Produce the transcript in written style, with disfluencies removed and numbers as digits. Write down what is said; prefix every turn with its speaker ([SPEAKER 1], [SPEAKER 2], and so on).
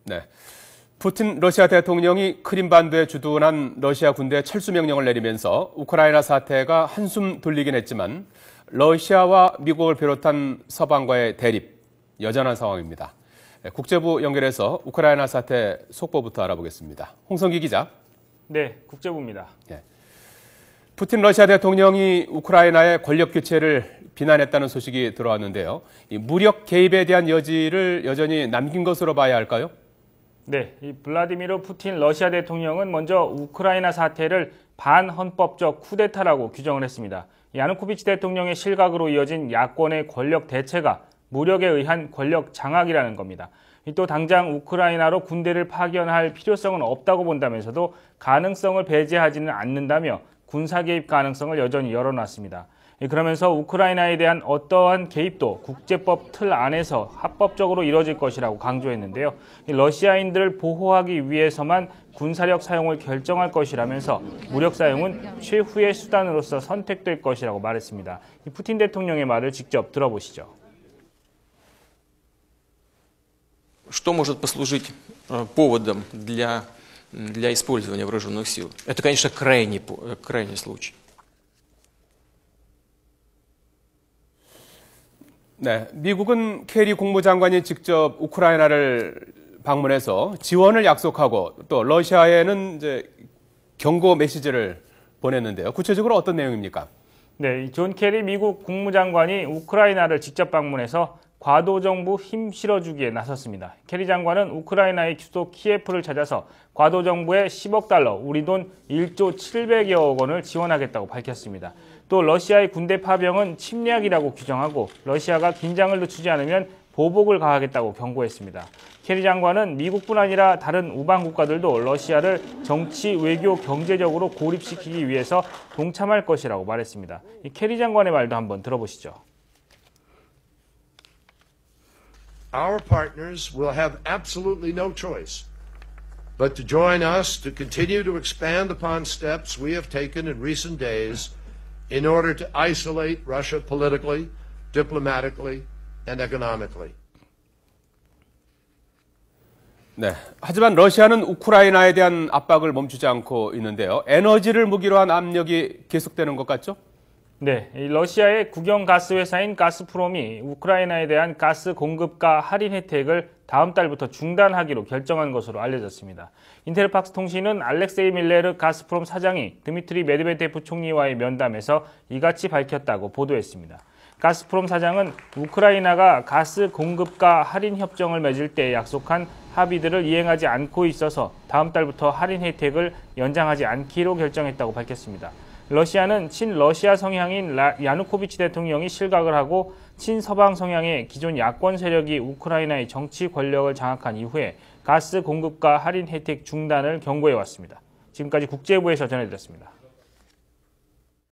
[SPEAKER 1] 네. 푸틴 러시아 대통령이 크림반도에 주둔한 러시아 군대 철수 명령을 내리면서 우크라이나 사태가 한숨 돌리긴 했지만 러시아와 미국을 비롯한 서방과의 대립, 여전한 상황입니다. 국제부 연결해서 우크라이나 사태 속보부터 알아보겠습니다. 홍성기 기자.
[SPEAKER 2] 네, 국제부입니다.
[SPEAKER 1] 네. 푸틴 러시아 대통령이 우크라이나의 권력 교체를 비난했다는 소식이 들어왔는데요. 이 무력 개입에 대한 여지를 여전히 남긴 것으로 봐야 할까요?
[SPEAKER 2] 네, 이 블라디미르 푸틴 러시아 대통령은 먼저 우크라이나 사태를 반헌법적 쿠데타라고 규정을 했습니다. 야누코비치 대통령의 실각으로 이어진 야권의 권력 대체가 무력에 의한 권력 장악이라는 겁니다. 또 당장 우크라이나로 군대를 파견할 필요성은 없다고 본다면서도 가능성을 배제하지는 않는다며 군사 개입 가능성을 여전히 열어놨습니다. 그러면서 우크라이나에 대한 어떠한 개입도 국제법 틀 안에서 합법적으로 이뤄질 것이라고 강조했는데요. 러시아인들을 보호하기 위해서만 군사력 사용을 결정할 것이라면서 무력 사용은 최후의 수단으로서 선택될 것이라고 말했습니다. 푸틴 대통령의 말을 직접 들어보시죠.
[SPEAKER 3] Что может послужить поводом для использования вооруженных сил? Это, конечно, крайний случай.
[SPEAKER 1] 네, 미국은 케리 국무장관이 직접 우크라이나를 방문해서 지원을 약속하고 또 러시아에는 이제 경고 메시지를 보냈는데요. 구체적으로 어떤 내용입니까?
[SPEAKER 2] 네, 존 케리 미국 국무장관이 우크라이나를 직접 방문해서 과도 정부 힘 실어주기에 나섰습니다. 케리 장관은 우크라이나의 수도 키예프를 찾아서 과도 정부에 10억 달러, 우리 돈 1조 700여억 원을 지원하겠다고 밝혔습니다. 또 러시아의 군대 파병은 침략이라고 규정하고 러시아가 긴장을 늦추지 않으면 보복을 가하겠다고 경고했습니다. 케리 장관은 미국뿐 아니라 다른 우방 국가들도 러시아를 정치, 외교, 경제적으로 고립시키기 위해서 동참할 것이라고 말했습니다. 이 케리 장관의 말도 한번 들어보시죠.
[SPEAKER 4] Our partners will have absolutely no choice but to join us to continue to expand upon steps we have taken in recent days in order to isolate Russia politically, diplomatically, and economically.
[SPEAKER 1] 네. 하지만 러시아는 우크라이나에 대한 압박을 멈추지 않고 있는데요. 에너지를 무기로 한 압력이 계속되는 것 같죠?
[SPEAKER 2] 네, 러시아의 국영 가스 회사인 가스프롬이 우크라이나에 대한 가스 공급가 할인 혜택을 다음 달부터 중단하기로 결정한 것으로 알려졌습니다. 인테르팍스 통신은 알렉세이 밀레르 가스프롬 사장이 드미트리 메드베데프 총리와의 면담에서 이같이 밝혔다고 보도했습니다. 가스프롬 사장은 우크라이나가 가스 공급가 할인 협정을 맺을 때 약속한 합의들을 이행하지 않고 있어서 다음 달부터 할인 혜택을 연장하지 않기로 결정했다고 밝혔습니다. 러시아는 친러시아 성향인 야누코비치 대통령이 실각을 하고 친서방 성향의 기존 야권 세력이 우크라이나의 정치 권력을 장악한 이후에 가스 공급가 할인 혜택 중단을 경고해왔습니다. 지금까지 국제부에서 전해드렸습니다.